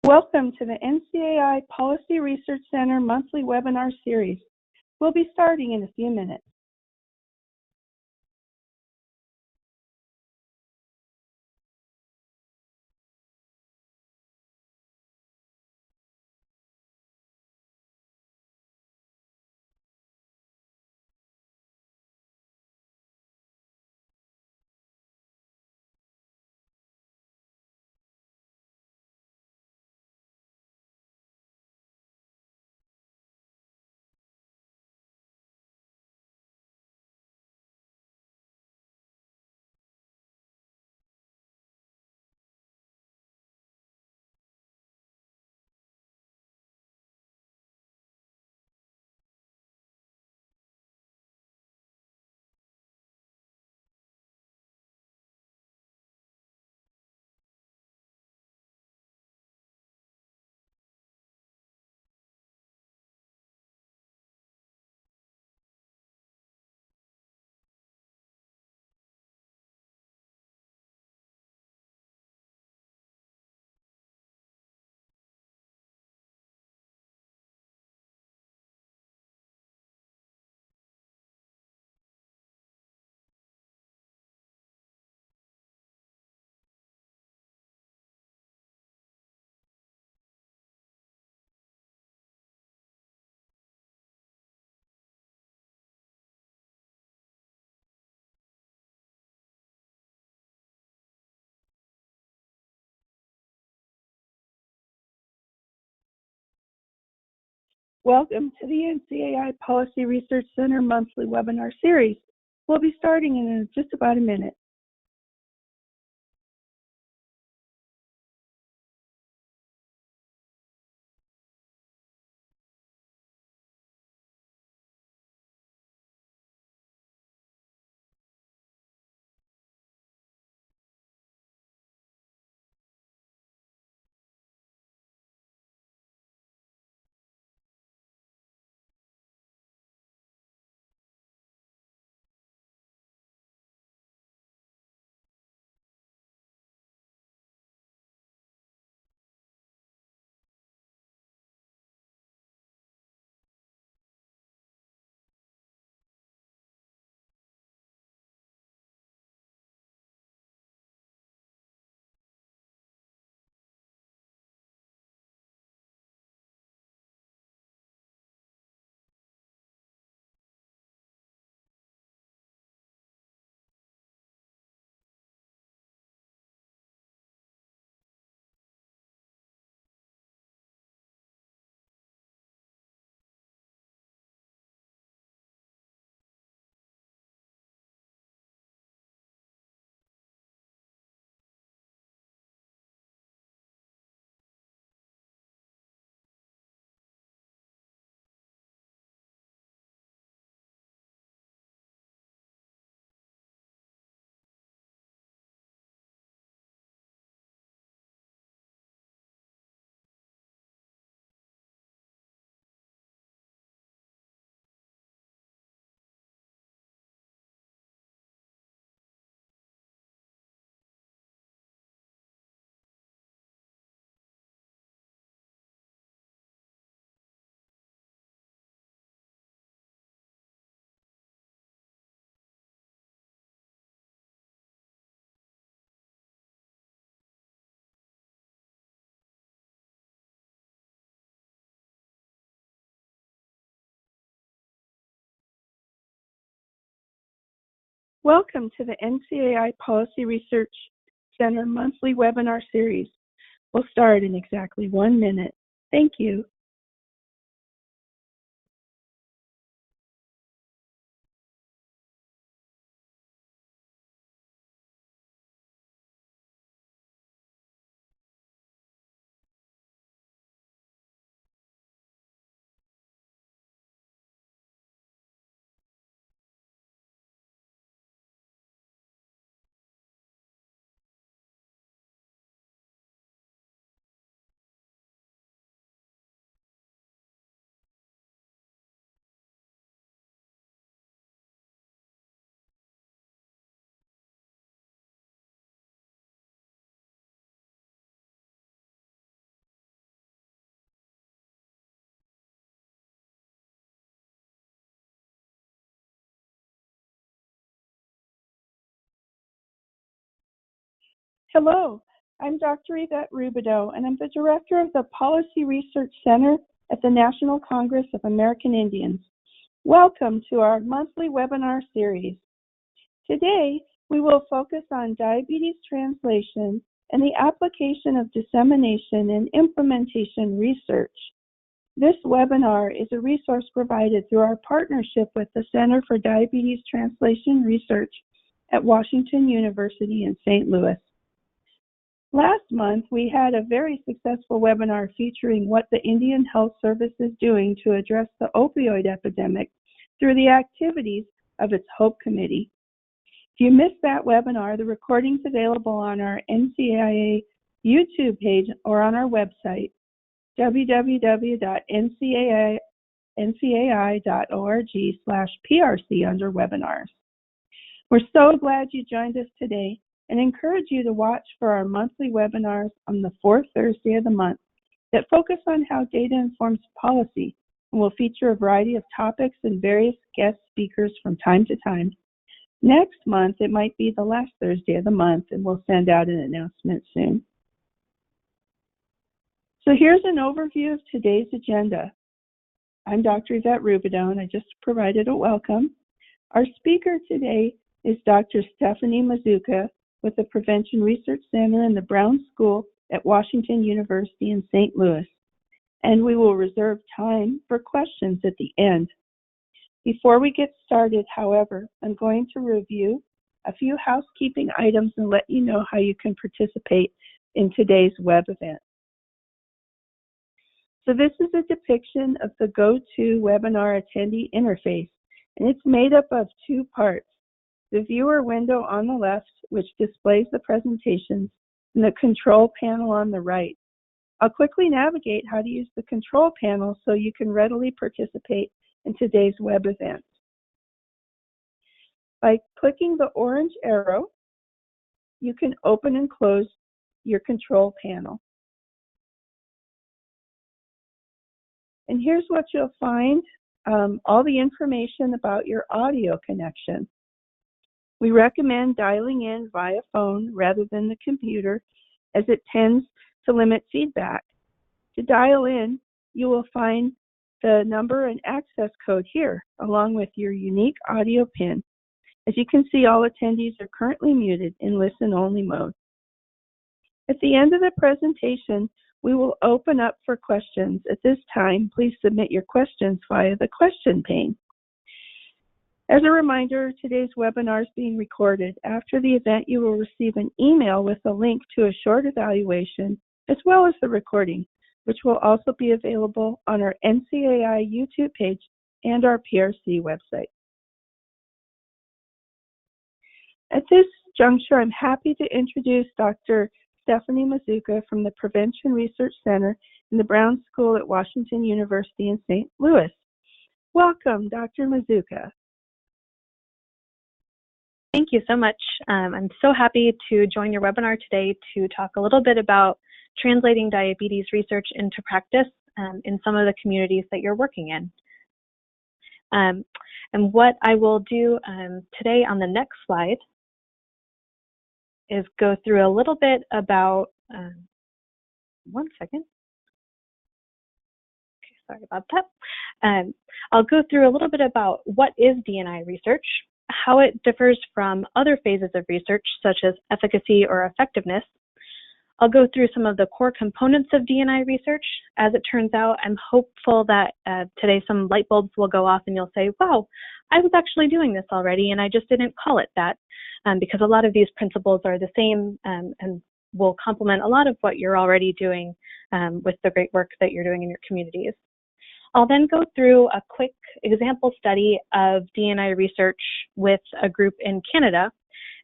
Welcome to the NCAI Policy Research Center monthly webinar series. We'll be starting in a few minutes. Welcome to the NCAI Policy Research Center monthly webinar series. We'll be starting in just about a minute. Welcome to the NCAI Policy Research Center monthly webinar series. We'll start in exactly 1 minute. Thank you. Hello, I'm Dr. Yvette Rubidoux, and I'm the Director of the Policy Research Center at the National Congress of American Indians. Welcome to our monthly webinar series. Today, we will focus on diabetes translation and the application of dissemination and implementation research. This webinar is a resource provided through our partnership with the Center for Diabetes Translation Research at Washington University in St. Louis. Last month, we had a very successful webinar featuring what the Indian Health Service is doing to address the opioid epidemic through the activities of its HOPE Committee. If you missed that webinar, the recording's available on our NCAI YouTube page or on our website, www.ncai.org/PRC under webinars. We're so glad you joined us today and encourage you to watch for our monthly webinars on the fourth Thursday of the month that focus on how data informs policy and will feature a variety of topics and various guest speakers from time to time. Next month, it might be the last Thursday of the month, and we'll send out an announcement soon. So here's an overview of today's agenda. I'm Dr. Yvette Rubidoux, and I just provided a welcome. Our speaker today is Dr. Stephanie Mazzucca with the Prevention Research Center in the Brown School at Washington University in St. Louis. And we will reserve time for questions at the end. Before we get started, however, I'm going to review a few housekeeping items and let you know how you can participate in today's web event. So this is a depiction of the GoToWebinar attendee interface, and it's made up of two parts: the viewer window on the left, which displays the presentations, and the control panel on the right. I'll quickly navigate how to use the control panel so you can readily participate in today's web event. By clicking the orange arrow, you can open and close your control panel. And here's what you'll find, all the information about your audio connection. We recommend dialing in via phone rather than the computer, as it tends to limit feedback. To dial in, you will find the number and access code here, along with your unique audio PIN. As you can see, all attendees are currently muted in listen-only mode. At the end of the presentation, we will open up for questions. At this time, please submit your questions via the question pane. As a reminder, today's webinar is being recorded. After the event, you will receive an email with a link to a short evaluation, as well as the recording, which will also be available on our NCAI YouTube page and our PRC website. At this juncture, I'm happy to introduce Dr. Stephanie Mazzucca from the Prevention Research Center in the Brown School at Washington University in St. Louis. Welcome, Dr. Mazzucca. Thank you so much. I'm so happy to join your webinar today to talk a little bit about translating diabetes research into practice in some of the communities that you're working in. And what I will do today on the next slide is go through a little bit about, one second. Okay, sorry about that. I'll go through a little bit about what is D&I research, how it differs from other phases of research, such as efficacy or effectiveness. I'll go through some of the core components of D&I research. As it turns out, I'm hopeful that today some light bulbs will go off and you'll say, wow, I was actually doing this already and I just didn't call it that, because a lot of these principles are the same and will complement a lot of what you're already doing with the great work that you're doing in your communities. I'll then go through a quick example study of D&I research with a group in Canada.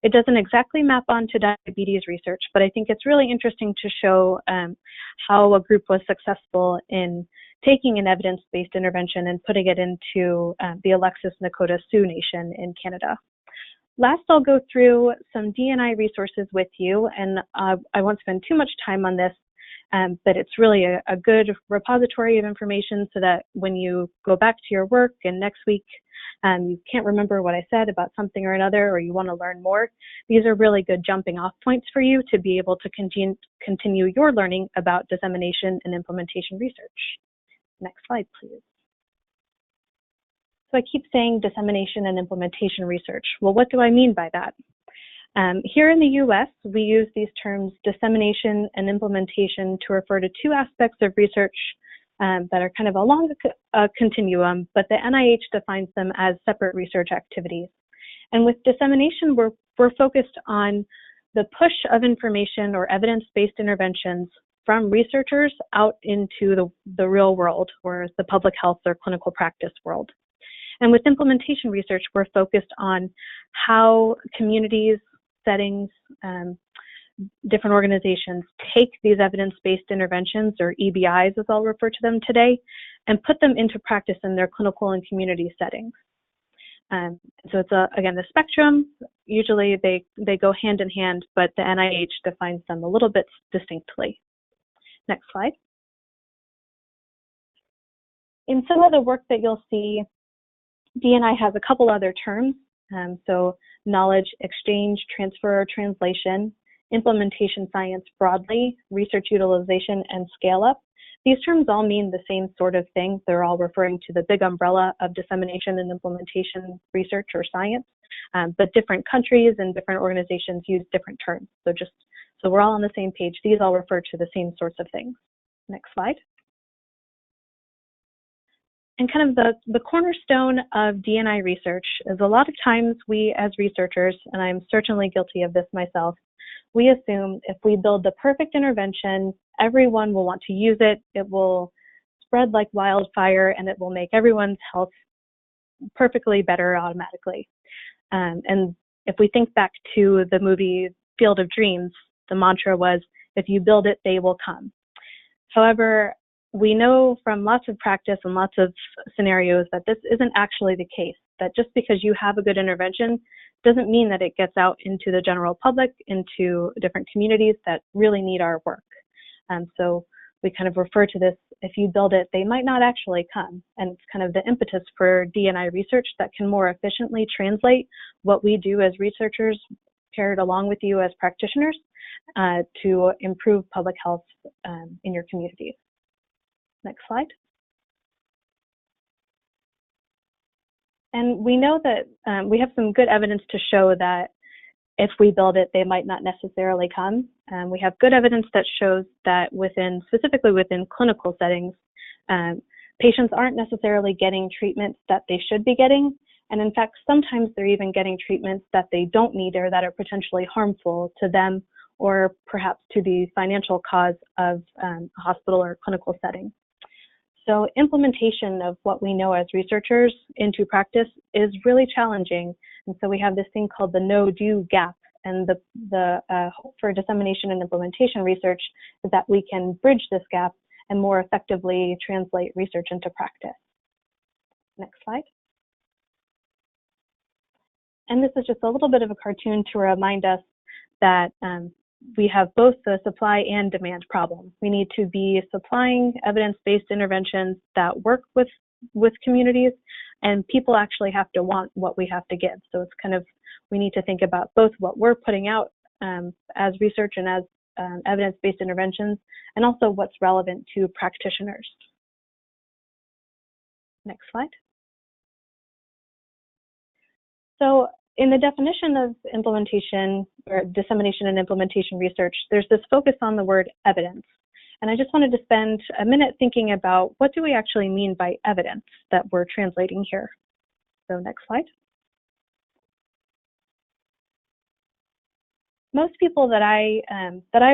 It doesn't exactly map onto diabetes research, but I think it's really interesting to show how a group was successful in taking an evidence-based intervention and putting it into the Alexis Nakota Sioux Nation in Canada. Last, I'll go through some D&I resources with you, and I won't spend too much time on this, but it's really a good repository of information so that when you go back to your work and next week you can't remember what I said about something or another, or you want to learn more, these are really good jumping off points for you to be able to continue your learning about dissemination and implementation research. Next slide, please. So I keep saying dissemination and implementation research. Well, what do I mean by that? Here in the US, we use these terms dissemination and implementation to refer to two aspects of research that are kind of along a continuum, but the NIH defines them as separate research activities. And with dissemination, we're focused on the push of information or evidence-based interventions from researchers out into the real world, or the public health or clinical practice world. And with implementation research, we're focused on how communities, settings, different organizations take these evidence-based interventions, or EBIs as I'll refer to them today, and put them into practice in their clinical and community settings. So it's, again, the spectrum. Usually they go hand in hand, but the NIH defines them a little bit distinctly. Next slide. In some of the work that you'll see, D&I has a couple other terms. So knowledge exchange, transfer, or translation, implementation science broadly, research utilization, and scale up. These terms all mean the same sort of thing. They're all referring to the big umbrella of dissemination and implementation research or science, but different countries and different organizations use different terms. So we're all on the same page. These all refer to the same sorts of things. Next slide. And kind of the cornerstone of D&I research is a lot of times we as researchers, and I'm certainly guilty of this myself, we assume if we build the perfect intervention, everyone will want to use it, it will spread like wildfire, and it will make everyone's health perfectly better automatically. And if we think back to the movie Field of Dreams, the mantra was, if you build it, they will come. However, we know from lots of practice and lots of scenarios that this isn't actually the case, that just because you have a good intervention doesn't mean that it gets out into the general public, into different communities that really need our work. So we kind of refer to this, if you build it, they might not actually come. And it's kind of the impetus for D&I research that can more efficiently translate what we do as researchers paired along with you as practitioners to improve public health in your communities. Next slide. And we know that we have some good evidence to show that if we build it, they might not necessarily come. We have good evidence that shows that specifically within clinical settings, patients aren't necessarily getting treatments that they should be getting. And in fact, sometimes they're even getting treatments that they don't need or that are potentially harmful to them or perhaps to the financial cause of a hospital or clinical setting. So implementation of what we know as researchers into practice is really challenging. And so we have this thing called the no-do gap. And the hope for dissemination and implementation research is that we can bridge this gap and more effectively translate research into practice. Next slide. And this is just a little bit of a cartoon to remind us that we have both the supply and demand problem. We need to be supplying evidence-based interventions that work with communities, and people actually have to want what we have to give. So it's kind of, we need to think about both what we're putting out as research and as evidence-based interventions, and also what's relevant to practitioners. Next slide. So in the definition of implementation or dissemination and implementation research, there's this focus on the word evidence. And I just wanted to spend a minute thinking about what do we actually mean by evidence that we're translating here. So next slide. Most people that I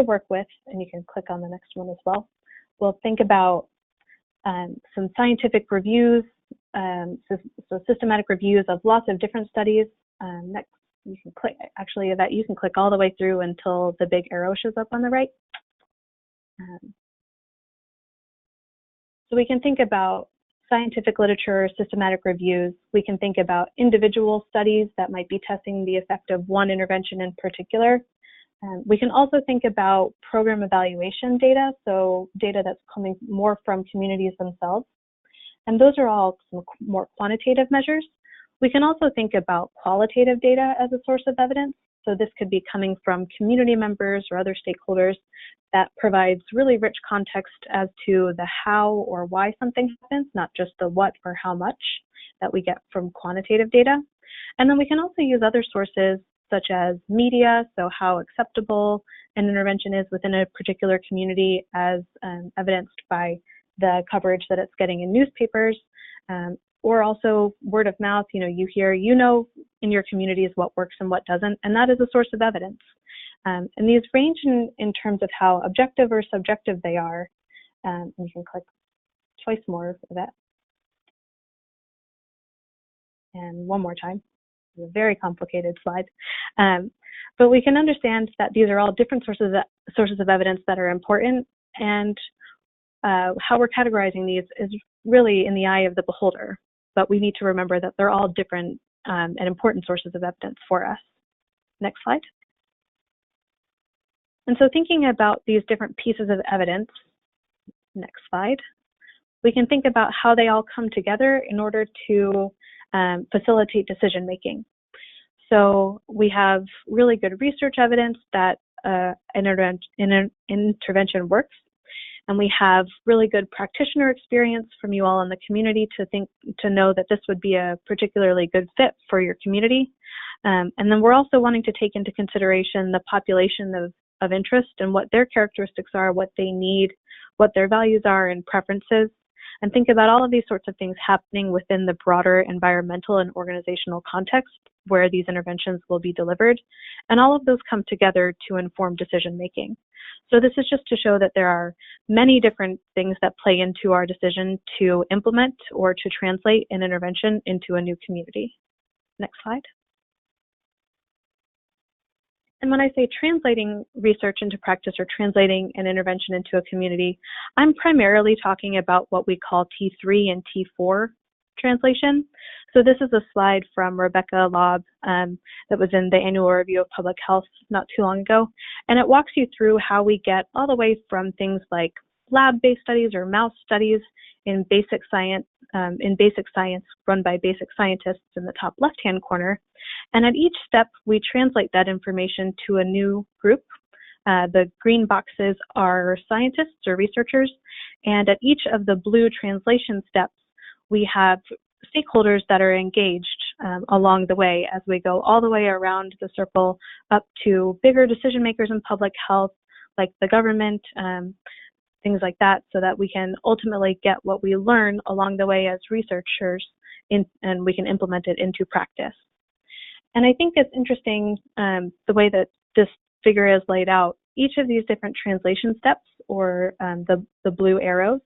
work with, and you can click on the next one as well, will think about some scientific reviews, so systematic reviews of lots of different studies. Next, you can click, actually that you can click all the way through until the big arrow shows up on the right. So we can think about scientific literature, systematic reviews. We can think about individual studies that might be testing the effect of one intervention in particular. We can also think about program evaluation data, so data that's coming more from communities themselves. And those are all some more quantitative measures. We can also think about qualitative data as a source of evidence. So this could be coming from community members or other stakeholders that provides really rich context as to the how or why something happens, not just the what or how much that we get from quantitative data. And then we can also use other sources such as media, so how acceptable an intervention is within a particular community as evidenced by the coverage that it's getting in newspapers, or also word of mouth. You hear, in your communities what works and what doesn't, and that is a source of evidence. And these range in terms of how objective or subjective they are. And you can click twice more for that. And one more time. It's a very complicated slide. But we can understand that these are all different sources of evidence that are important, and how we're categorizing these is really in the eye of the beholder. But we need to remember that they're all different and important sources of evidence for us. Next slide. And so thinking about these different pieces of evidence, next slide, we can think about how they all come together in order to facilitate decision making. So we have really good research evidence that an intervention works, and we have really good practitioner experience from you all in the community to know that this would be a particularly good fit for your community. And then we're also wanting to take into consideration the population of interest and what their characteristics are, what they need, what their values are and preferences, and think about all of these sorts of things happening within the broader environmental and organizational context where these interventions will be delivered. And all of those come together to inform decision making. So this is just to show that there are many different things that play into our decision to implement or to translate an intervention into a new community. Next slide. And when I say translating research into practice or translating an intervention into a community, I'm primarily talking about what we call T3 and T4 translation. So this is a slide from Rebecca Lobb that was in the annual review of public health not too long ago. And it walks you through how we get all the way from things like lab-based studies or mouse studies in basic science run by basic scientists in the top left-hand corner. And at each step, we translate that information to a new group. The green boxes are scientists or researchers, and at each of the blue translation steps, we have stakeholders that are engaged along the way as we go all the way around the circle up to bigger decision makers in public health, like the government, things like that, so that we can ultimately get what we learn along the way as researchers and we can implement it into practice. And I think it's interesting the way that this figure is laid out. Each of these different translation steps, or the blue arrows,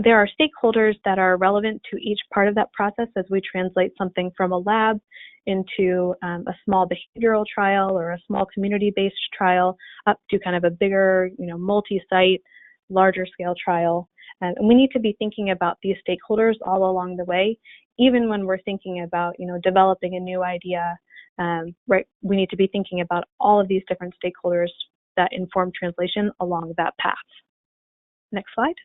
there are stakeholders that are relevant to each part of that process as we translate something from a lab into a small behavioral trial or a small community-based trial up to kind of a bigger, multi-site, larger scale trial. And we need to be thinking about these stakeholders all along the way, even when we're thinking about, developing a new idea, right? We need to be thinking about all of these different stakeholders that inform translation along that path. Next slide.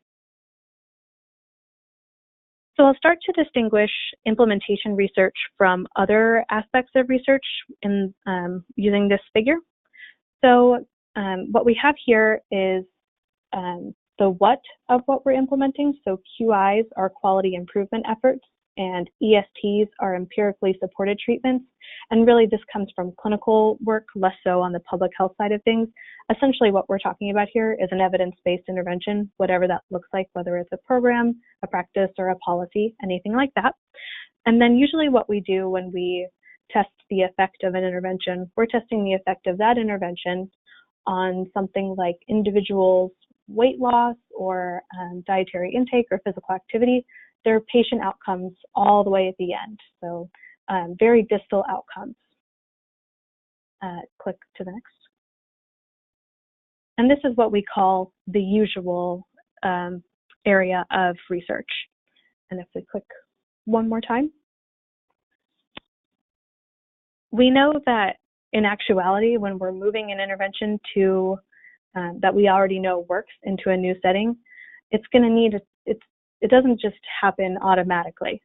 So I'll start to distinguish implementation research from other aspects of research in using this figure. So what we have here is the what of what we're implementing. So QIs are quality improvement efforts, and ESTs are empirically supported treatments. And really this comes from clinical work, less so on the public health side of things. Essentially what we're talking about here is an evidence-based intervention, whatever that looks like, whether it's a program, a practice, or a policy, anything like that. And then usually what we do when we test the effect of an intervention, we're testing the effect of that intervention on something like individuals' weight loss or dietary intake or physical activity. There are patient outcomes all the way at the end. So very distal outcomes. Click to the next. And this is what we call the usual area of research. And if we click one more time, we know that in actuality, when we're moving an intervention to that we already know works into a new setting, it's going to need, it doesn't just happen automatically.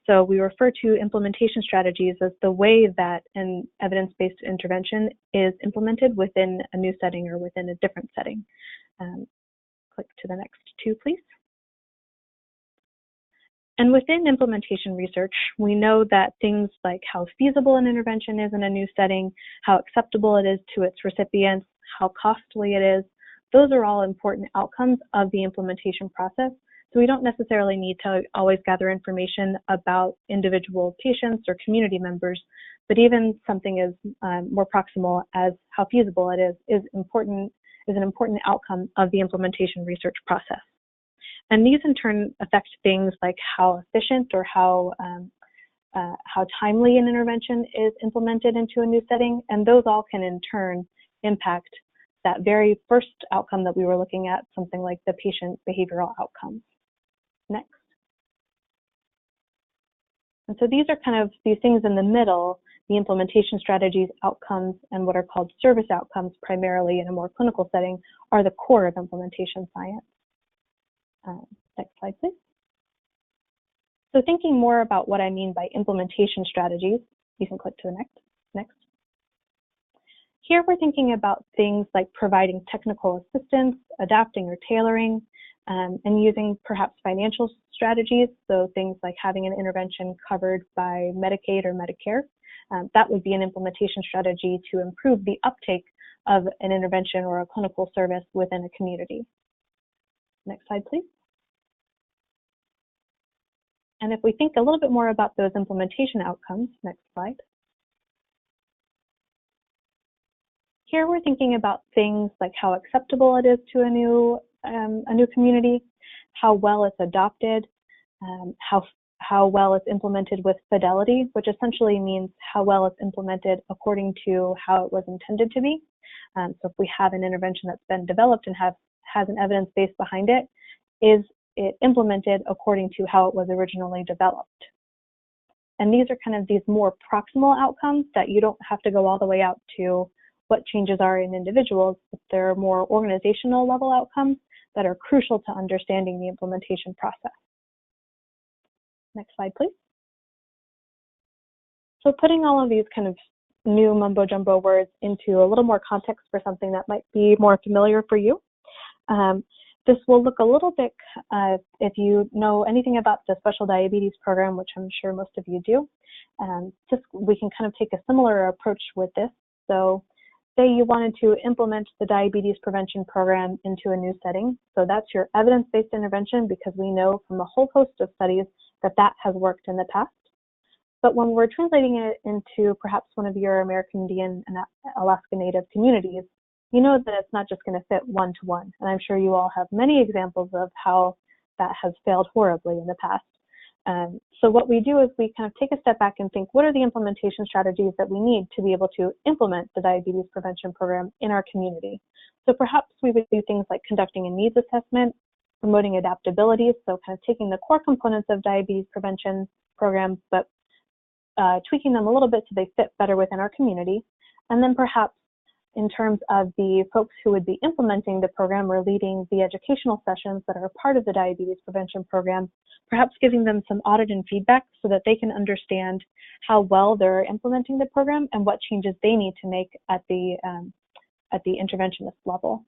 So we refer to implementation strategies as the way that an evidence-based intervention is implemented within a new setting or within a different setting. Click to the next two, please. And within implementation research, we know that things like how feasible an intervention is in a new setting, how acceptable it is to its recipients, how costly it is, those are all important outcomes of the implementation process. So we don't necessarily need to always gather information about individual patients or community members, but even something as more proximal as how feasible it is an important outcome of the implementation research process. And these in turn affect things like how efficient or how timely an intervention is implemented into a new setting, and those all can in turn impact that very first outcome that we were looking at, something like the patient behavioral outcomes. Next. And so these are kind of these things in the middle, the implementation strategies, outcomes, and what are called service outcomes, primarily in a more clinical setting, are the core of implementation science. Next slide, please. So thinking more about what I mean by implementation strategies, you can click to the next. Here we're thinking about things like providing technical assistance, adapting or tailoring, and using perhaps financial strategies, so things like having an intervention covered by Medicaid or Medicare. That would be an implementation strategy to improve the uptake of an intervention or a clinical service within a community. Next slide, please. And if we think a little bit more about those implementation outcomes, next slide. Here we're thinking about things like how acceptable it is to a new community, how well it's adopted, how well it's implemented with Fidelity, which essentially means how well it's implemented according to how it was intended to be. So if we have an intervention that's been developed and has an evidence base behind it, is it implemented according to how it was originally developed? And these are kind of these more proximal outcomes that you don't have to go all the way out to what changes are in individuals, but they're more organizational level outcomes that are crucial to understanding the implementation process. Next slide, please. So putting all of these kind of new mumbo jumbo words into a little more context for something that might be more familiar for you. This will look a little bit, if you know anything about the special diabetes program, which I'm sure most of you do, we can kind of take a similar approach with this. So say you wanted to implement the diabetes prevention program into a new setting. So that's your evidence-based intervention, because we know from a whole host of studies that that has worked in the past. But when we're translating it into perhaps one of your American Indian and Alaska Native communities, you know that it's not just going to fit one-to-one. And I'm sure you all have many examples of how that has failed horribly in the past. So what we do is we kind of take a step back and think, what are the implementation strategies that we need to be able to implement the diabetes prevention program in our community? So perhaps we would do things like conducting a needs assessment, promoting adaptability, so kind of taking the core components of diabetes prevention programs, but tweaking them a little bit so they fit better within our community. And then perhaps in terms of the folks who would be implementing the program or leading the educational sessions that are a part of the diabetes prevention program, perhaps giving them some audit and feedback so that they can understand how well they're implementing the program and what changes they need to make at the interventionist level.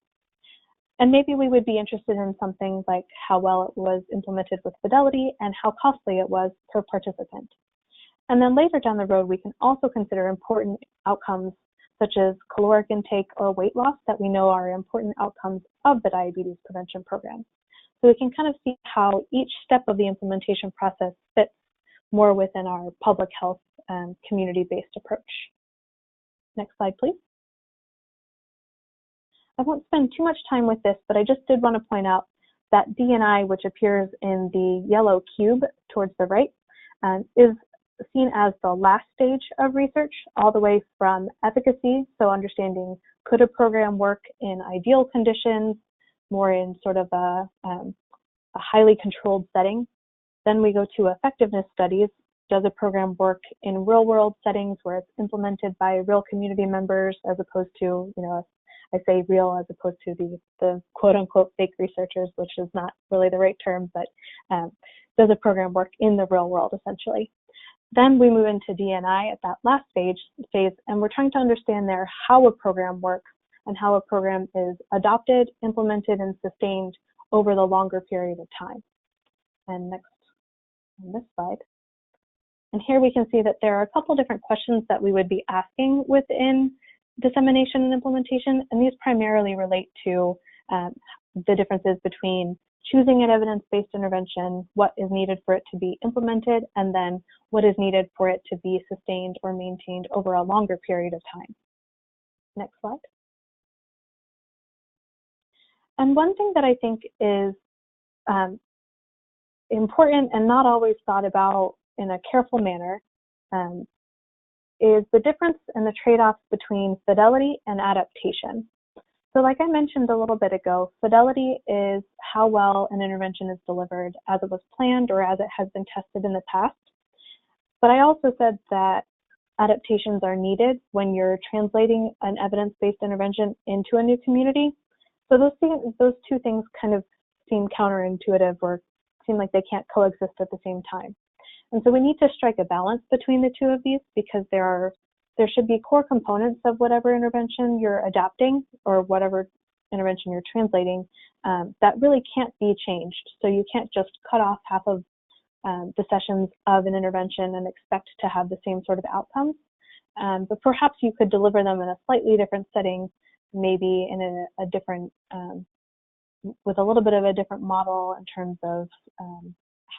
And maybe we would be interested in something like how well it was implemented with Fidelity and how costly it was per participant. And then later down the road, we can also consider important outcomes such as caloric intake or weight loss that we know are important outcomes of the diabetes prevention program. So we can kind of see how each step of the implementation process fits more within our public health and community-based approach. Next slide, please. I won't spend too much time with this, but I just did want to point out that D&I, which appears in the yellow cube towards the right, is seen as the last stage of research, all the way from efficacy, so understanding could a program work in ideal conditions, more in sort of a highly controlled setting. Then we go to effectiveness studies. Does a program work in real world settings where it's implemented by real community members as opposed to, I say real as opposed to the quote unquote fake researchers, which is not really the right term, but does a program work in the real world, essentially. Then we move into D&I at that last phase, and we're trying to understand there how a program works and how a program is adopted, implemented, and sustained over the longer period of time. And next, on this slide. And here we can see that there are a couple different questions that we would be asking within dissemination and implementation, and these primarily relate to the differences between choosing an evidence-based intervention, what is needed for it to be implemented, and then what is needed for it to be sustained or maintained over a longer period of time. Next slide. And one thing that I think is important and not always thought about in a careful manner is the difference in the trade-offs between fidelity and adaptation. So like I mentioned a little bit ago, fidelity is how well an intervention is delivered as it was planned or as it has been tested in the past. But I also said that adaptations are needed when you're translating an evidence-based intervention into a new community. So those two things kind of seem counterintuitive or seem like they can't coexist at the same time. And so we need to strike a balance between the two of these because there should be core components of whatever intervention you're adapting or whatever intervention you're translating that really can't be changed. So you can't just cut off half of the sessions of an intervention and expect to have the same sort of outcomes. But perhaps you could deliver them in a slightly different setting, maybe in a different, with a little bit of a different model in terms of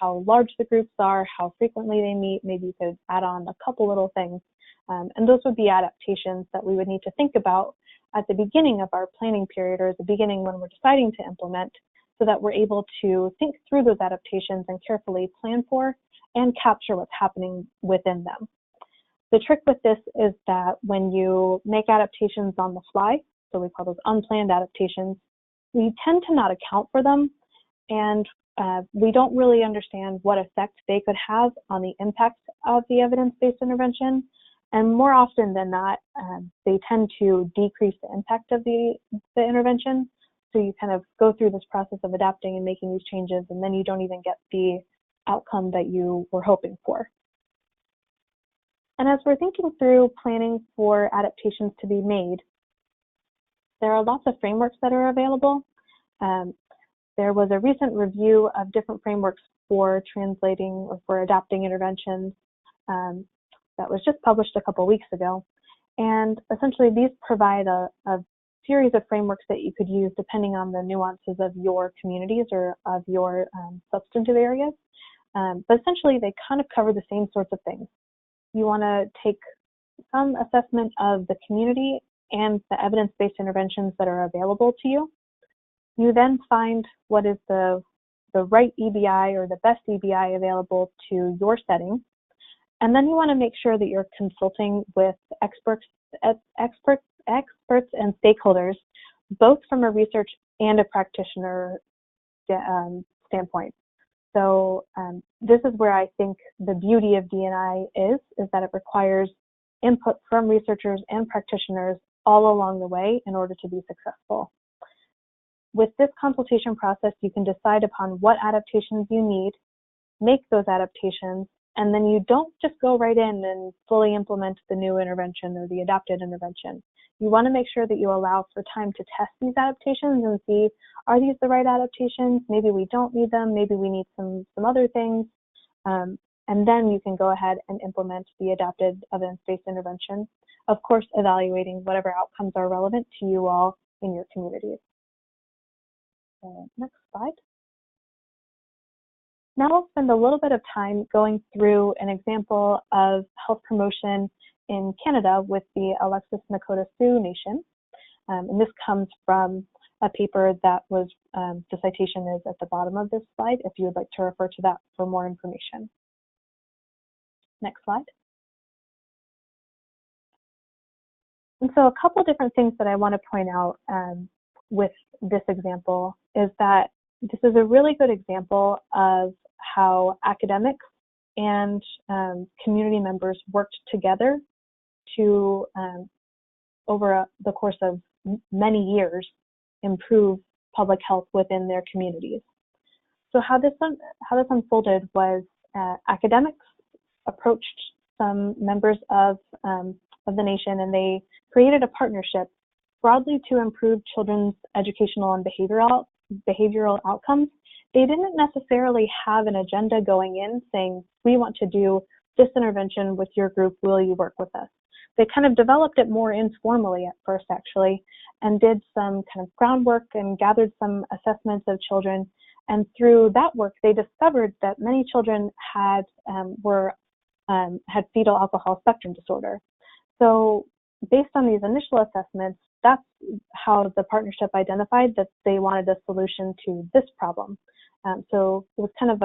how large the groups are, how frequently they meet. Maybe you could add on a couple little things. And those would be adaptations that we would need to think about at the beginning of our planning period or at the beginning when we're deciding to implement so that we're able to think through those adaptations and carefully plan for and capture what's happening within them. The trick with this is that when you make adaptations on the fly, so we call those unplanned adaptations, we tend to not account for them, and we don't really understand what effect they could have on the impact of the evidence-based intervention. And more often than not, they tend to decrease the impact of the intervention. So you kind of go through this process of adapting and making these changes, and then you don't even get the outcome that you were hoping for. And as we're thinking through planning for adaptations to be made, there are lots of frameworks that are available. There was a recent review of different frameworks for translating or for adapting interventions that was just published a couple weeks ago. And essentially these provide a series of frameworks that you could use depending on the nuances of your communities or of your substantive areas. But essentially they kind of cover the same sorts of things. You want to take some assessment of the community and the evidence-based interventions that are available to you. You then find what is the right EBI or the best EBI available to your setting. And then you want to make sure that you're consulting with experts and stakeholders, both from a research and a practitioner standpoint. So this is where I think the beauty of D&I is that it requires input from researchers and practitioners all along the way in order to be successful. With this consultation process, you can decide upon what adaptations you need, make those adaptations, and then you don't just go right in and fully implement the new intervention or the adapted intervention. You want to make sure that you allow for time to test these adaptations and see, are these the right adaptations? Maybe we don't need them. Maybe we need some other things. And then you can go ahead and implement the adapted evidence-based intervention, of course, evaluating whatever outcomes are relevant to you all in your communities. Next slide. Now I'll spend a little bit of time going through an example of health promotion in Canada with the Alexis Nakota Sioux Nation. And this comes from a paper that was, the citation is at the bottom of this slide if you would like to refer to that for more information. Next slide. And so a couple different things that I want to point out with this example is that this is a really good example of how academics and community members worked together to, over the course of many years, improve public health within their communities. So how this unfolded was academics approached some members of the nation, and they created a partnership broadly to improve children's educational and behavioral outcomes. They didn't necessarily have an agenda going in saying, we want to do this intervention with your group, will you work with us? They kind of developed it more informally at first, actually, and did some kind of groundwork and gathered some assessments of children. And through that work, they discovered that many children had fetal alcohol spectrum disorder. So based on these initial assessments, that's how the partnership identified that they wanted a solution to this problem. So it was kind of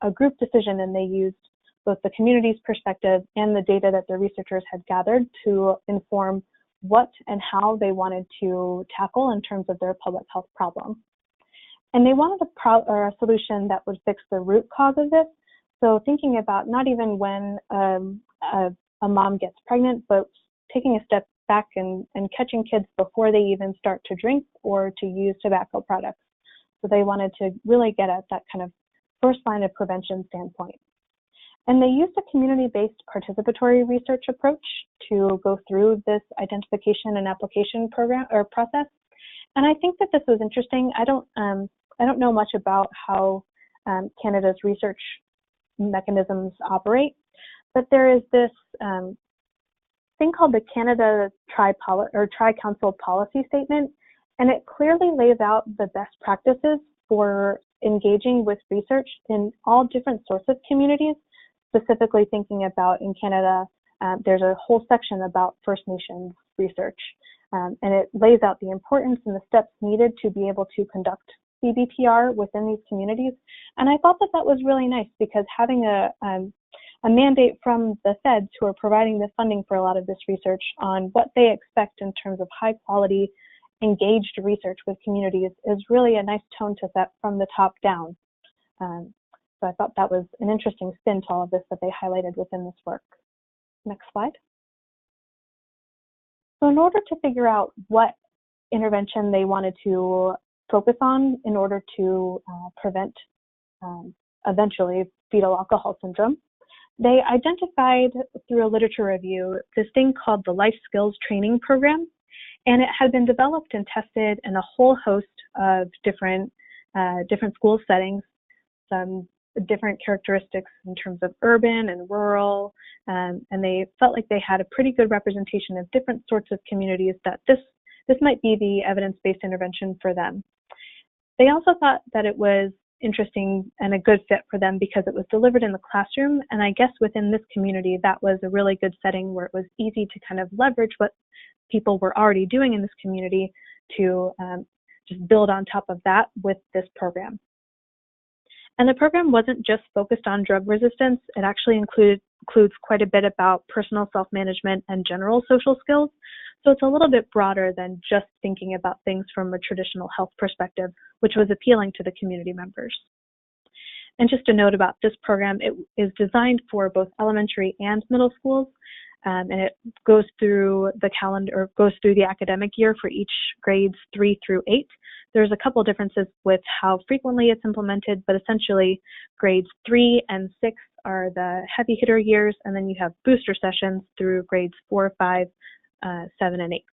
a group decision, and they used both the community's perspective and the data that the researchers had gathered to inform what and how they wanted to tackle in terms of their public health problem. And they wanted a solution that would fix the root cause of this. So thinking about not even when a mom gets pregnant, but taking a step back and catching kids before they even start to drink or to use tobacco products. So they wanted to really get at that kind of first line of prevention standpoint. And they used a community-based participatory research approach to go through this identification and application program or process. And I think that this was interesting. I don't know much about how Canada's research mechanisms operate, but there is this thing called the Canada Tri-Council Policy Statement, and it clearly lays out the best practices for engaging with research in all different sorts of communities. Specifically thinking about in Canada, there's a whole section about First Nations research, and it lays out the importance and the steps needed to be able to conduct CBPR within these communities. And I thought that that was really nice, because having a mandate from the feds who are providing the funding for a lot of this research on what they expect in terms of high quality, engaged research with communities is really a nice tone to set from the top down. So I thought that was an interesting spin to all of this that they highlighted within this work. Next slide. So in order to figure out what intervention they wanted to focus on in order to prevent eventually fetal alcohol syndrome, they identified through a literature review this thing called the Life Skills Training Program, and it had been developed and tested in a whole host of different school settings, some different characteristics in terms of urban and rural, and they felt like they had a pretty good representation of different sorts of communities that this might be the evidence-based intervention for them. They also thought that it was interesting and a good fit for them because it was delivered in the classroom, and I guess within this community that was a really good setting where it was easy to kind of leverage what people were already doing in this community to just build on top of that with this program. And the program wasn't just focused on drug resistance. It actually includes quite a bit about personal self-management and general social skills. So it's a little bit broader than just thinking about things from a traditional health perspective, which was appealing to the community members. And just a note about this program, it is designed for both elementary and middle schools, and it goes through the academic year for each grades 3 through 8. There's a couple differences with how frequently it's implemented, but essentially grades 3 and 6 are the heavy hitter years, and then you have booster sessions through grades 4, 5, 7, and 8.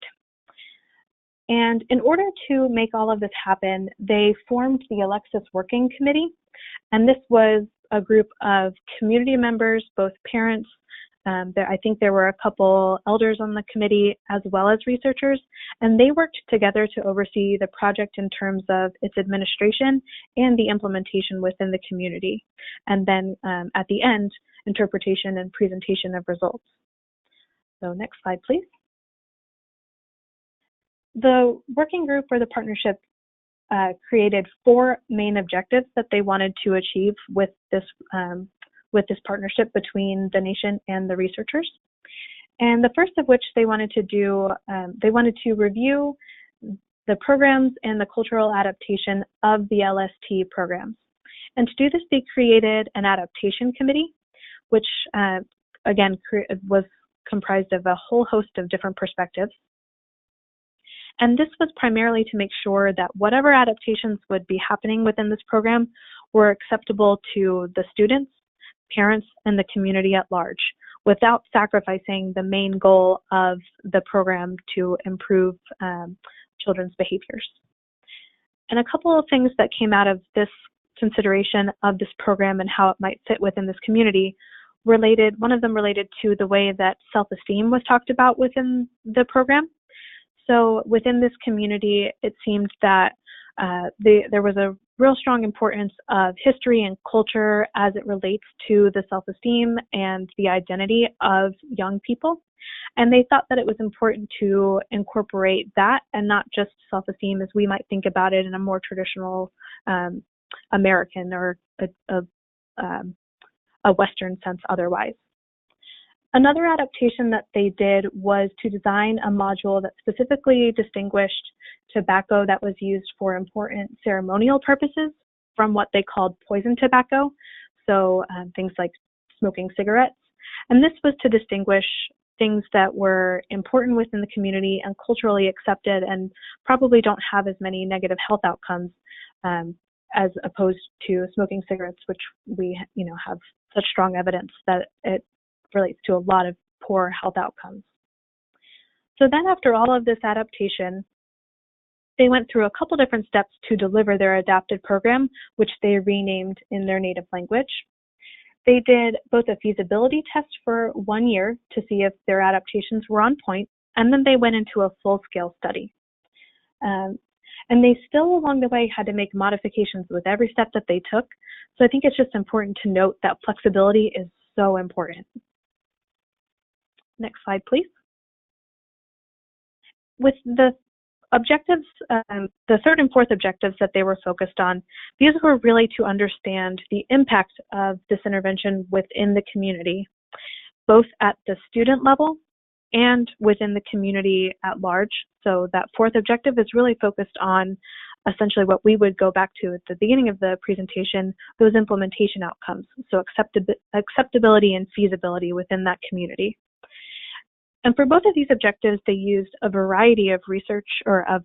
And in order to make all of this happen, they formed the Alexis Working Committee, and this was a group of community members, both parents, I think there were a couple elders on the committee as well as researchers, and they worked together to oversee the project in terms of its administration and the implementation within the community. And then at the end, interpretation and presentation of results. So next slide, please. The working group or the partnership created 4 main objectives that they wanted to achieve with this partnership between the nation and the researchers. And the first of which they wanted to do, they wanted to review the programs and the cultural adaptation of the LST programs. And to do this, they created an adaptation committee, which again was comprised of a whole host of different perspectives. And this was primarily to make sure that whatever adaptations would be happening within this program were acceptable to the students, parents, and the community at large, without sacrificing the main goal of the program to improve children's behaviors. And a couple of things that came out of this consideration of this program and how it might fit within this community one of them related to the way that self-esteem was talked about within the program. So within this community, it seemed that there was a real strong importance of history and culture as it relates to the self-esteem and the identity of young people. And they thought that it was important to incorporate that and not just self-esteem as we might think about it in a more traditional American or a Western sense otherwise. Another adaptation that they did was to design a module that specifically distinguished tobacco that was used for important ceremonial purposes from what they called poison tobacco, so things like smoking cigarettes. And this was to distinguish things that were important within the community and culturally accepted and probably don't have as many negative health outcomes as opposed to smoking cigarettes, which we have such strong evidence that it relates to a lot of poor health outcomes. So then after all of this adaptation, they went through a couple different steps to deliver their adapted program, which they renamed in their native language. They did both a feasibility test for 1 year to see if their adaptations were on point, and then they went into a full-scale study. And they still along the way had to make modifications with every step that they took. So I think it's just important to note that flexibility is so important. Next slide, please. With the objectives, the third and fourth objectives that they were focused on, these were really to understand the impact of this intervention within the community, both at the student level and within the community at large. So that fourth objective is really focused on essentially what we would go back to at the beginning of the presentation, those implementation outcomes, so acceptability and feasibility within that community. And for both of these objectives, they used a variety of research or of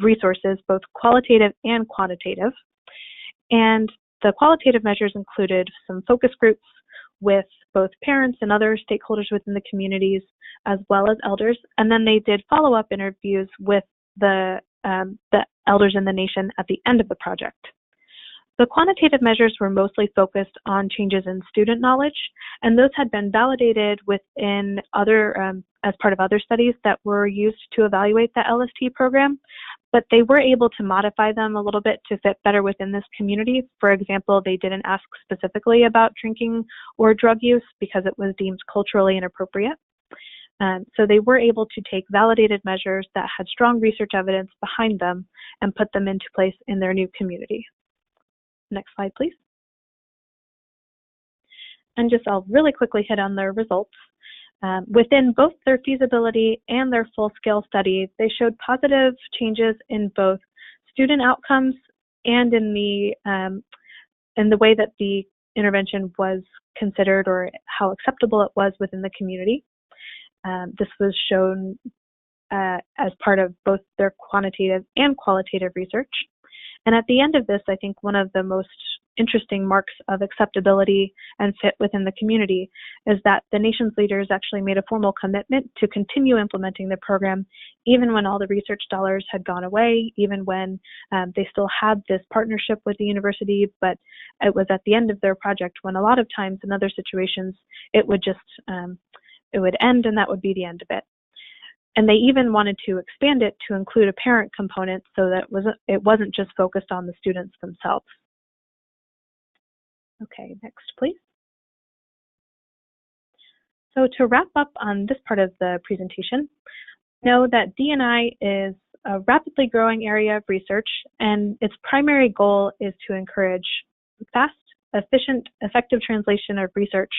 resources, both qualitative and quantitative. And the qualitative measures included some focus groups with both parents and other stakeholders within the communities, as well as elders. And then they did follow-up interviews with the elders in the nation at the end of the project. The quantitative measures were mostly focused on changes in student knowledge, and those had been validated within other, as part of other studies that were used to evaluate the LST program, but they were able to modify them a little bit to fit better within this community. For example, they didn't ask specifically about drinking or drug use because it was deemed culturally inappropriate. So they were able to take validated measures that had strong research evidence behind them and put them into place in their new community. Next slide, please. And just I'll really quickly hit on their results. Within both their feasibility and their full-scale study, they showed positive changes in both student outcomes and in the way that the intervention was considered or how acceptable it was within the community. This was shown as part of both their quantitative and qualitative research. And at the end of this, I think one of the most interesting marks of acceptability and fit within the community is that the nation's leaders actually made a formal commitment to continue implementing the program, even when all the research dollars had gone away, even when they still had this partnership with the university, but it was at the end of their project when a lot of times in other situations, it would just, it would end and that would be the end of it. And they even wanted to expand it to include a parent component so that it wasn't just focused on the students themselves. Okay, next, please. So to wrap up on this part of the presentation, know that D&I is a rapidly growing area of research, and its primary goal is to encourage fast, efficient, effective translation of research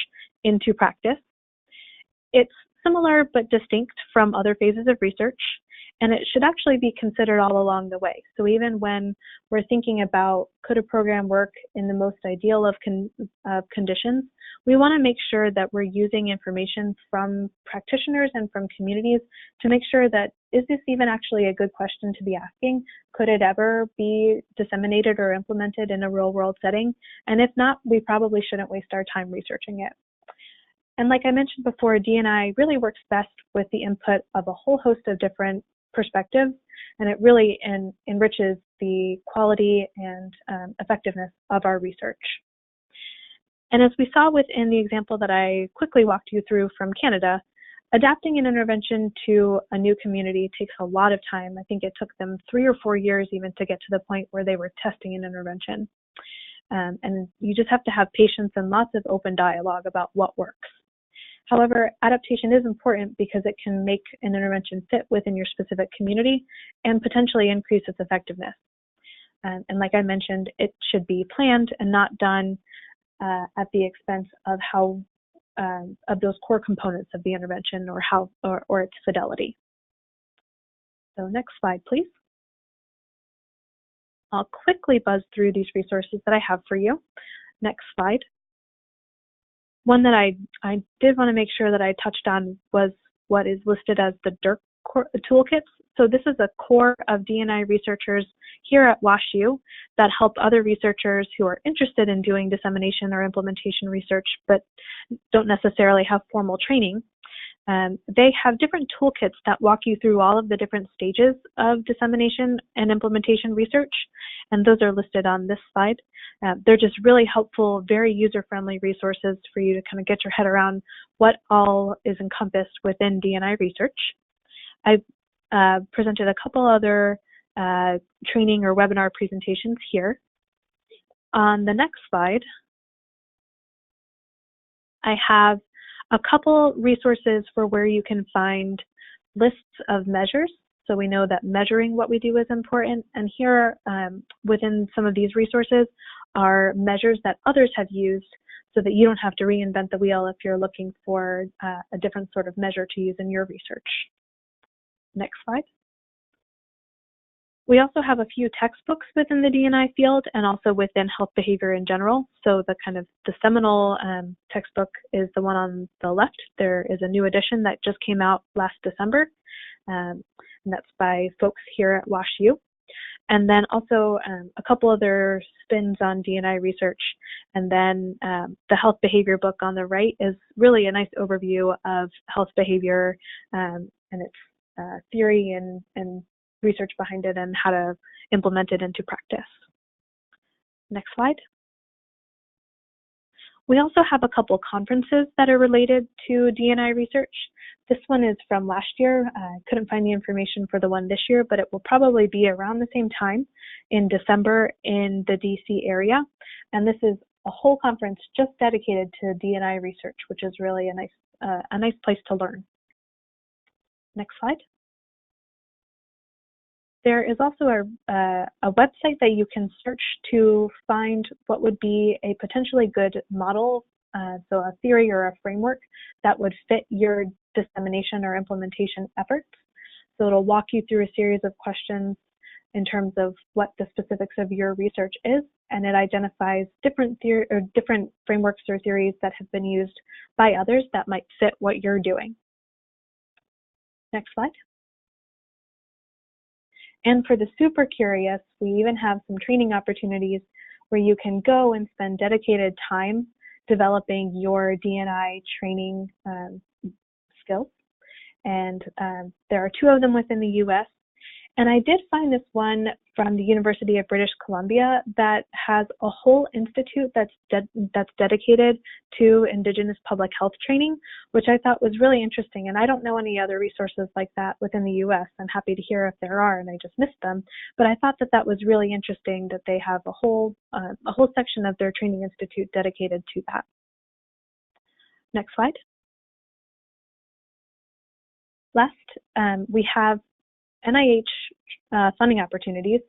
into practice. It's similar but distinct from other phases of research, and it should actually be considered all along the way. So even when we're thinking about could a program work in the most ideal of conditions, we want to make sure that we're using information from practitioners and from communities to make sure that is this even actually a good question to be asking? Could it ever be disseminated or implemented in a real-world setting? And if not, we probably shouldn't waste our time researching it. And like I mentioned before, D&I really works best with the input of a whole host of different perspectives, and it really enriches the quality and effectiveness of our research. And as we saw within the example that I quickly walked you through from Canada, adapting an intervention to a new community takes a lot of time. I think it took them 3 or 4 years even to get to the point where they were testing an intervention. And you just have to have patience and lots of open dialogue about what works. However, adaptation is important because it can make an intervention fit within your specific community and potentially increase its effectiveness. And like I mentioned, it should be planned and not done at the expense of of those core components of the intervention or its fidelity. So next slide, please. I'll quickly buzz through these resources that I have for you. Next slide. One that I did want to make sure that I touched on was what is listed as the DIRC toolkits. So this is a core of D&I researchers here at WashU that help other researchers who are interested in doing dissemination or implementation research but don't necessarily have formal training. They have different toolkits that walk you through all of the different stages of dissemination and implementation research, and those are listed on this slide. They're just really helpful, very user-friendly resources for you to kind of get your head around what all is encompassed within D&I research. I've presented a couple other training or webinar presentations here. On the next slide, I have a couple resources for where you can find lists of measures. So we know that measuring what we do is important. And here within some of these resources are measures that others have used so that you don't have to reinvent the wheel if you're looking for a different sort of measure to use in your research. Next slide. We also have a few textbooks within the D&I field and also within health behavior in general. So the seminal textbook is the one on the left. There is a new edition that just came out last December, and that's by folks here at WashU. And then also a couple other spins on D&I research. And then the health behavior book on the right is really a nice overview of health behavior and its theory and research behind it and how to implement it into practice. Next slide. We also have a couple conferences that are related to D&I research. This one is from last year. I couldn't find the information for the one this year, but it will probably be around the same time in December in the DC area. And this is a whole conference just dedicated to D&I research, which is really a nice place to learn. Next slide. There is also a website that you can search to find what would be a potentially good model, so a theory or a framework that would fit your dissemination or implementation efforts. So it'll walk you through a series of questions in terms of what the specifics of your research is, and it identifies different frameworks or theories that have been used by others that might fit what you're doing. Next slide. And for the super curious, we even have some training opportunities where you can go and spend dedicated time developing your D&I training skills. And there are 2 of them within the US. And I did find this one from the University of British Columbia that has a whole institute that's dedicated to Indigenous public health training, which I thought was really interesting. And I don't know any other resources like that within the US. I'm happy to hear if there are, and I just missed them. But I thought that was really interesting that they have a whole section of their training institute dedicated to that. Next slide. Last, we have NIH funding opportunities,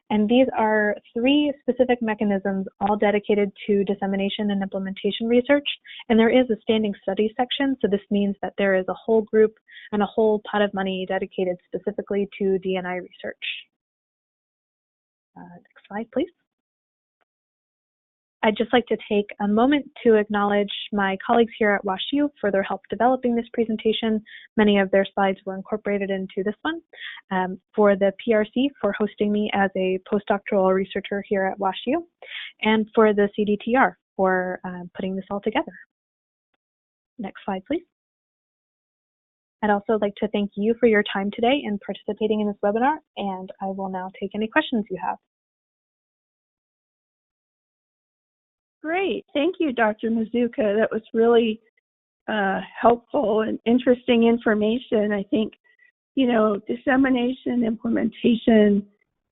and these are 3 specific mechanisms all dedicated to dissemination and implementation research, and there is a standing study section, so this means that there is a whole group and a whole pot of money dedicated specifically to D&I research. Next slide, please. I'd just like to take a moment to acknowledge my colleagues here at WashU for their help developing this presentation. Many of their slides were incorporated into this one. For the PRC for hosting me as a postdoctoral researcher here at WashU, and for the CDTR for putting this all together. Next slide, please. I'd also like to thank you for your time today and participating in this webinar, and I will now take any questions you have. Great. Thank you, Dr. Mazzucca. That was really helpful and interesting information. I think, you know, dissemination, implementation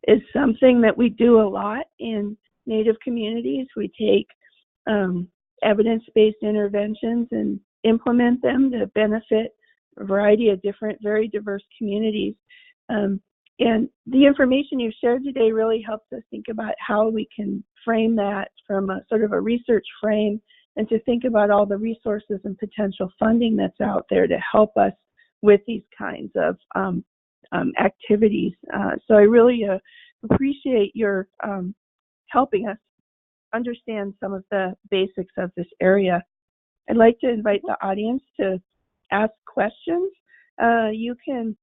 is something that we do a lot in Native communities. We take evidence-based interventions and implement them to benefit a variety of different, very diverse communities. And the information you've shared today really helps us think about how we can frame that from a sort of a research frame, and to think about all the resources and potential funding that's out there to help us with these kinds of activities. So I really appreciate your helping us understand some of the basics of this area. I'd like to invite the audience to ask questions. You can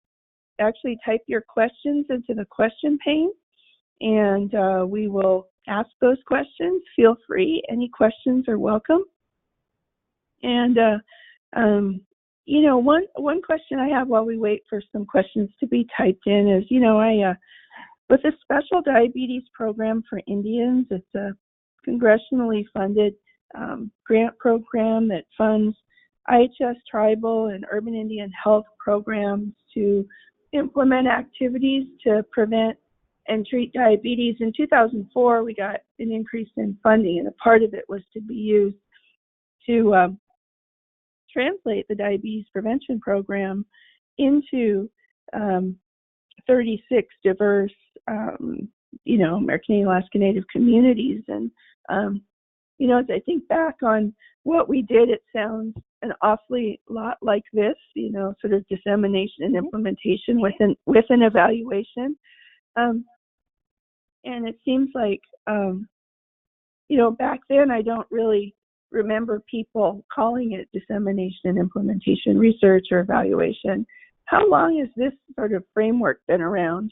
actually type your questions into the question pane, and we will ask those questions. Feel free, any questions are welcome. And you know, one question I have while we wait for some questions to be typed in is, you know, with a special diabetes program for Indians, it's a congressionally funded grant program that funds IHS tribal and urban Indian health programs to implement activities to prevent and treat diabetes. In 2004, we got an increase in funding, and a part of it was to be used to translate the diabetes prevention program into 36 diverse, you know, American Indian Alaska Native communities. And, you know, as I think back on what we did, it sounds an awfully lot like this, you know, sort of dissemination and implementation with an evaluation. And it seems like, you know, back then I don't really remember people calling it dissemination and implementation research or evaluation. How long has this sort of framework been around?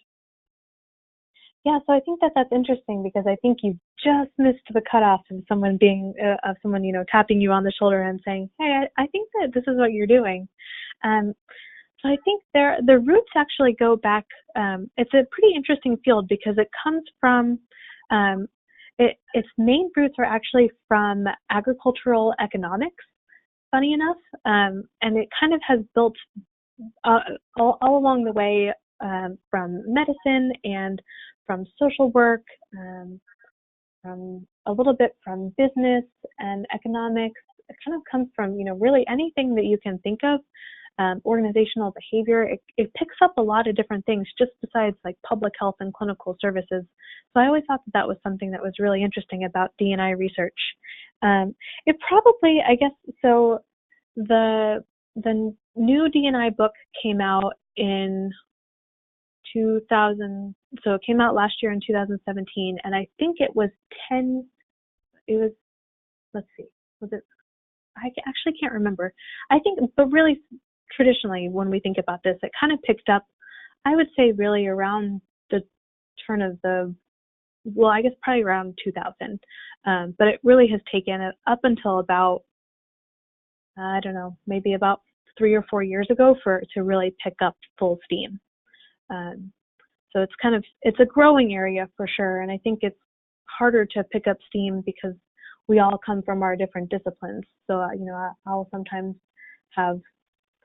Yeah, so I think that that's interesting, because I think you just missed the cutoff of someone being, you know, tapping you on the shoulder and saying, hey, I think that this is what you're doing. So I think the roots actually go back. It's a pretty interesting field because it comes from, its main roots are actually from agricultural economics, funny enough, and it kind of has built all along the way from medicine and from social work, from a little bit from business and economics. It kind of comes from, you know, really anything that you can think of. Organizational behavior, it picks up a lot of different things just besides like public health and clinical services. So I always thought that was something that was really interesting about D&I research. It probably, I guess, so the new D&I book came out in 2000, so it came out last year in 2017, and I think it was let's see, was it, I actually can't remember. I think, but really traditionally when we think about this, it kind of picked up, I would say really around the turn of the, well, I guess probably around 2000, but it really has taken it up until about, I don't know, maybe about 3 or 4 years ago to really pick up full steam. So it's kind of, it's a growing area for sure, and I think it's harder to pick up steam because we all come from our different disciplines. So, you know, I'll sometimes have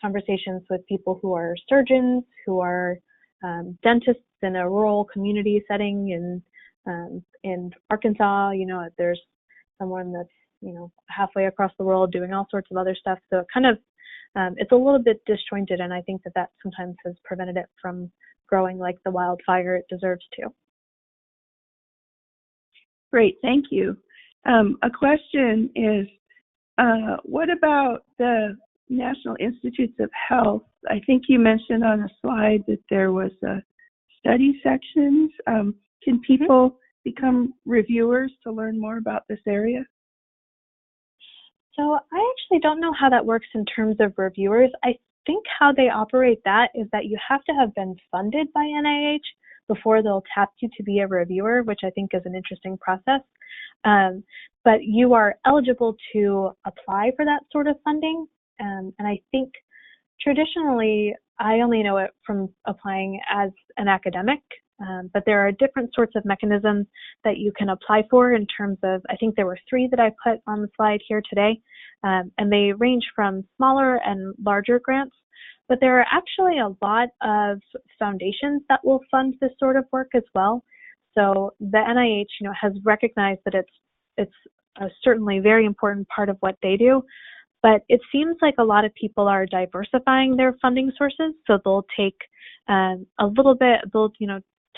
conversations with people who are surgeons, who are dentists in a rural community setting in Arkansas. You know, there's someone that's, you know, halfway across the world doing all sorts of other stuff. So it kind of, it's a little bit disjointed, and I think that sometimes has prevented it from growing like the wildfire it deserves to. Great, thank you. A question is, what about the National Institutes of Health? I think you mentioned on a slide that there was study sections. Can people become reviewers to learn more about this area? So I actually don't know how that works in terms of reviewers. I think how they operate that is that you have to have been funded by NIH before they'll tap you to be a reviewer, which I think is an interesting process. But you are eligible to apply for that sort of funding. And I think traditionally, I only know it from applying as an academic, but there are different sorts of mechanisms that you can apply for in terms of, I think there were 3 that I put on the slide here today, and they range from smaller and larger grants, but there are actually a lot of foundations that will fund this sort of work as well. So the NIH, has recognized that it's a certainly very important part of what they do, but it seems like a lot of people are diversifying their funding sources. So they'll take a little bit, they'll,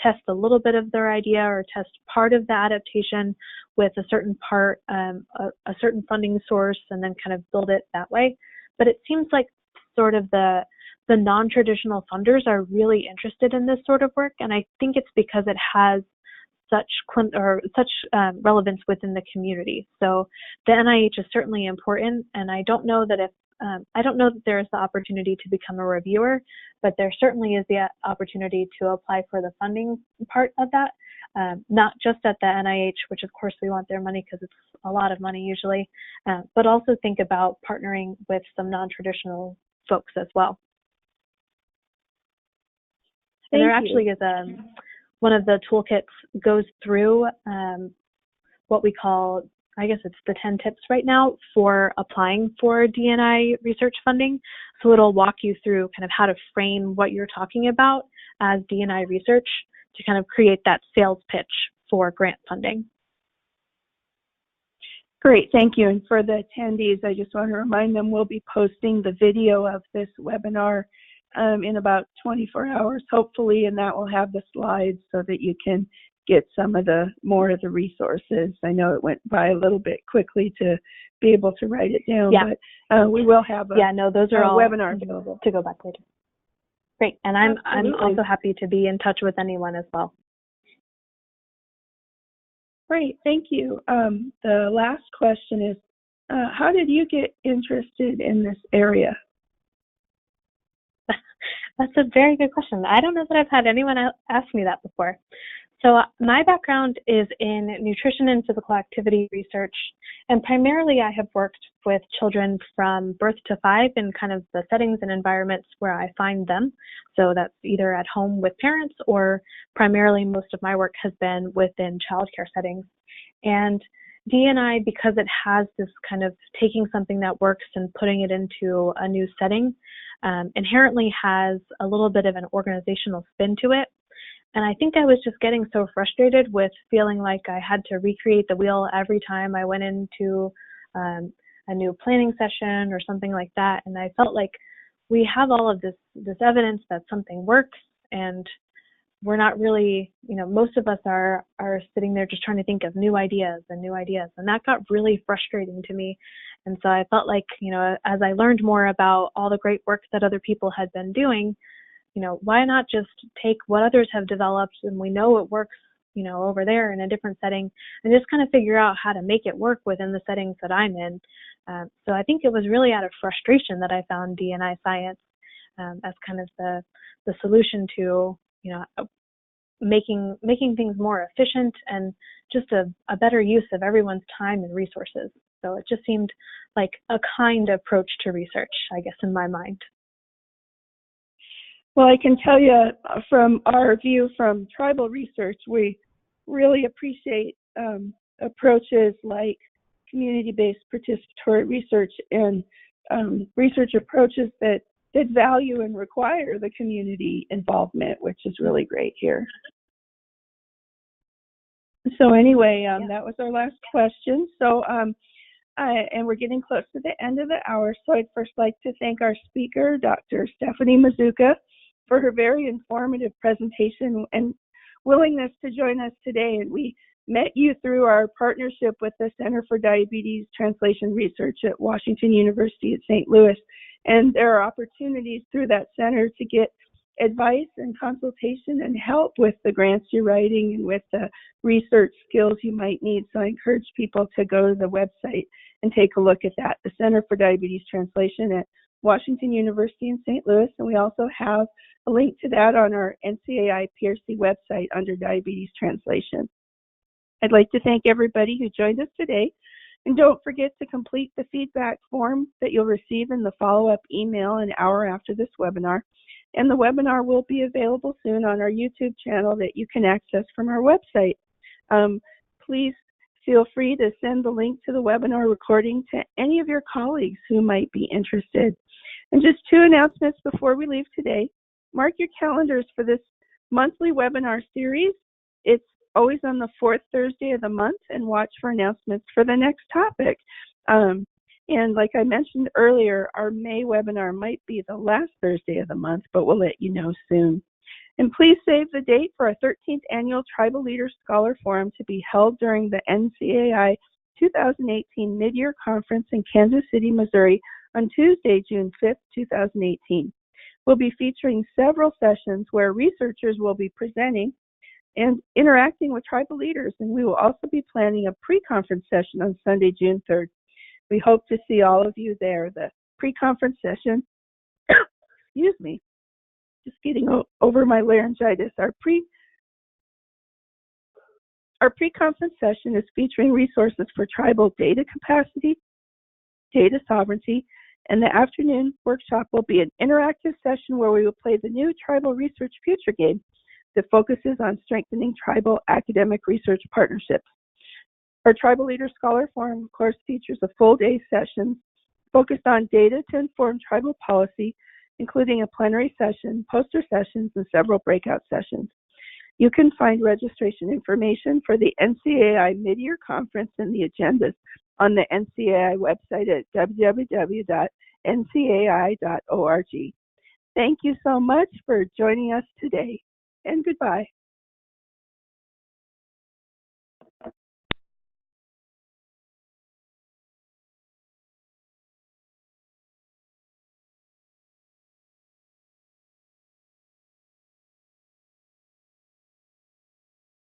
test a little bit of their idea or test part of the adaptation with a certain part, a certain funding source, and then kind of build it that way. But it seems like sort of the non-traditional funders are really interested in this sort of work, and I think it's because it has such relevance within the community. So the NIH is certainly important, and I don't know that there is the opportunity to become a reviewer, but there certainly is the opportunity to apply for the funding part of that, not just at the NIH, which of course we want their money because it's a lot of money usually, but also think about partnering with some non-traditional folks as well. And there actually is one of the toolkits goes through what we call, I guess it's the 10 tips right now for applying for D&I research funding. So it'll walk you through kind of how to frame what you're talking about as D&I research to kind of create that sales pitch for grant funding. Great, thank you. And for the attendees, I just want to remind them we'll be posting the video of this webinar in about 24 hours, hopefully, and that will have the slides so that you can get some of more of the resources. I know it went by a little bit quickly to be able to write it down, but we will have those are all webinar available to go back later. Great, and I'm also happy to be in touch with anyone as well. Great, thank you. The last question is, how did you get interested in this area? That's a very good question. I don't know that I've had anyone ask me that before. So my background is in nutrition and physical activity research, and primarily I have worked with children from birth to 5 in kind of the settings and environments where I find them. So that's either at home with parents, or primarily most of my work has been within childcare settings. And D&I, because it has this kind of taking something that works and putting it into a new setting, inherently has a little bit of an organizational spin to it. And I think I was just getting so frustrated with feeling like I had to recreate the wheel every time I went into a new planning session or something like that. And I felt like we have all of this evidence that something works, and we're not really, most of us are sitting there just trying to think of new ideas. And that got really frustrating to me. And so I felt like, as I learned more about all the great work that other people had been doing, why not just take what others have developed and we know it works, over there in a different setting, and just kind of figure out how to make it work within the settings that I'm in. So I think it was really out of frustration that I found D&I science as kind of the solution to, making things more efficient and just a better use of everyone's time and resources. So it just seemed like a kind approach to research, I guess, in my mind. Well, I can tell you from our view from tribal research, we really appreciate approaches like community-based participatory research and research approaches that value and require the community involvement, which is really great here. So anyway, that was our last question. So, and we're getting close to the end of the hour, so I'd first like to thank our speaker, Dr. Stephanie Mazzucca, for her very informative presentation and willingness to join us today. And we met you through our partnership with the Center for Diabetes Translation Research at Washington University at St. Louis. And there are opportunities through that center to get advice and consultation and help with the grants you're writing and with the research skills you might need. So I encourage people to go to the website and take a look at that, the Center for Diabetes Translation at Washington University in St. Louis. And we also have a link to that on our NCAI PRC website under Diabetes Translation. I'd like to thank everybody who joined us today. And don't forget to complete the feedback form that you'll receive in the follow-up email an hour after this webinar. And the webinar will be available soon on our YouTube channel that you can access from our website. Please feel free to send the link to the webinar recording to any of your colleagues who might be interested. And just 2 announcements before we leave today. Mark your calendars for this monthly webinar series. It's always on the 4th Thursday of the month, and watch for announcements for the next topic. And like I mentioned earlier, our May webinar might be the last Thursday of the month, but we'll let you know soon. And please save the date for our 13th Annual Tribal Leaders Scholar Forum to be held during the NCAI 2018 Mid-Year Conference in Kansas City, Missouri on Tuesday, June 5th, 2018. We'll be featuring several sessions where researchers will be presenting and interacting with tribal leaders, and we will also be planning a pre-conference session on Sunday, June 3rd. We hope to see all of you there. The pre-conference session, excuse me, just getting over my laryngitis. Our pre-conference session is featuring resources for tribal data capacity, data sovereignty, and the afternoon workshop will be an interactive session where we will play the new Tribal Research Future game that focuses on strengthening tribal academic research partnerships. Our Tribal Leader Scholar Forum, of course, features a full day session focused on data to inform tribal policy, including a plenary session, poster sessions, and several breakout sessions. You can find registration information for the NCAI Mid-Year Conference and the agendas on the NCAI website at www.ncai.org. Thank you so much for joining us today, and goodbye.